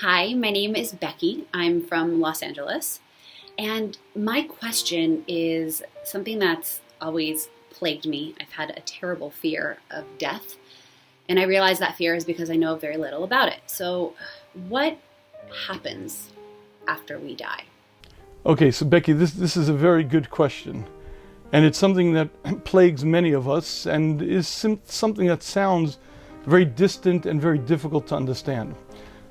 Hi, my name is Becky. I'm from Los Angeles. And my question is something that's always plagued me. I've had a terrible fear of death. And I realize that fear is because I know very little about it. So what happens after we die? Okay, so Becky, this is a very good question. And it's something that plagues many of us and is something that sounds very distant and very difficult to understand.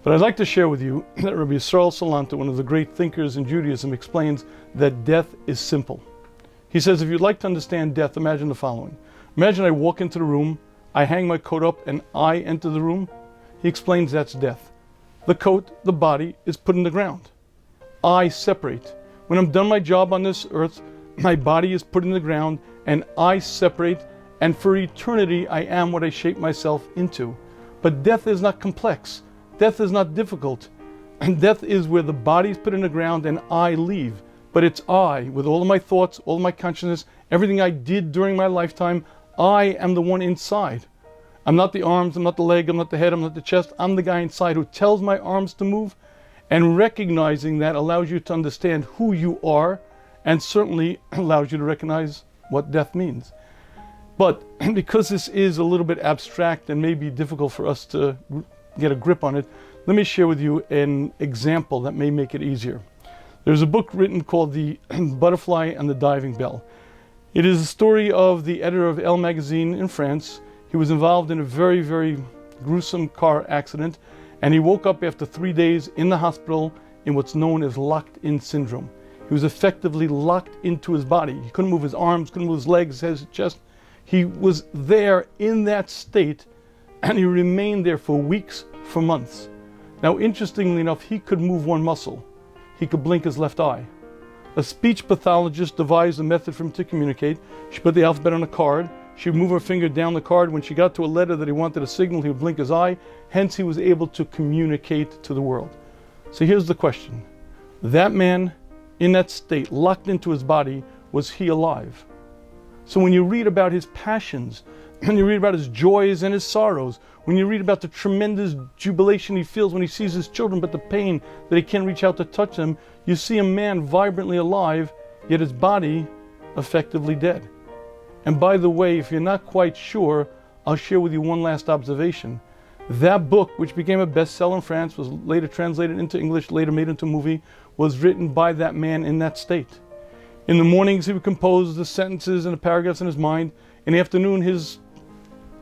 But I'd like to share with you that Rabbi Shafier, one of the great thinkers in Judaism, explains that death is simple. He says, if you'd like to understand death, imagine the following. Imagine I walk into the room, I hang my coat up, and I enter the room. He explains that's death. The coat, the body, is put in the ground. I separate. When I'm done my job on this earth, my body is put in the ground, and I separate, and for eternity I am what I shape myself into. But death is not complex. Death is not difficult. And death is where the body is put in the ground and I leave. But it's I, with all of my thoughts, all of my consciousness, everything I did during my lifetime, I am the one inside. I'm not the arms, I'm not the leg, I'm not the head, I'm not the chest. I'm the guy inside who tells my arms to move. And recognizing that allows you to understand who you are, and certainly allows you to recognize what death means. But because this is a little bit abstract and maybe difficult for us to get a grip on it, let me share with you an example that may make it easier. There's a book written called The Butterfly and the Diving Bell. It is a story of the editor of Elle magazine in France. He was involved in a very, very gruesome car accident, and he woke up after 3 days in the hospital in what's known as locked-in syndrome. He was effectively locked into his body. He couldn't move his arms, couldn't move his legs, his chest. He was there in that state, and he remained there for weeks, for months. Now, interestingly enough, he could move one muscle. He could blink his left eye. A speech pathologist devised a method for him to communicate. She put the alphabet on a card. She would move her finger down the card. When she got to a letter that he wanted a signal, he would blink his eye. Hence, he was able to communicate to the world. So here's the question. That man, in that state, locked into his body, was he alive? So when you read about his passions, when you read about his joys and his sorrows, when you read about the tremendous jubilation he feels when he sees his children, but the pain that he can't reach out to touch them, you see a man vibrantly alive, yet his body effectively dead. And by the way, if you're not quite sure, I'll share with you one last observation. That book, which became a bestseller in France, was later translated into English, later made into a movie, was written by that man in that state. In the mornings, he would compose the sentences and the paragraphs in his mind. In the afternoon, his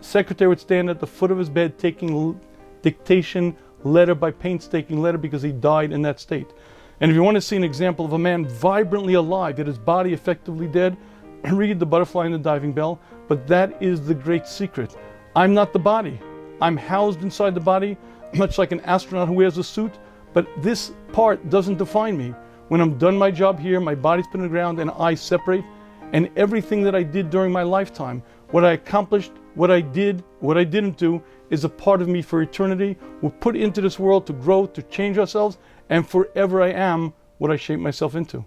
secretary would stand at the foot of his bed taking dictation, letter by painstaking letter, because he died in that state. And if you want to see an example of a man vibrantly alive, yet his body effectively dead, read The Butterfly and the Diving Bell. But that is the great secret. I'm not the body. I'm housed inside the body, much like an astronaut who wears a suit. But this part doesn't define me. When I'm done my job here, my body's put in the ground and I separate. And everything that I did during my lifetime, what I accomplished, what I did, what I didn't do, is a part of me for eternity. We're put into this world to grow, to change ourselves, and forever I am what I shape myself into.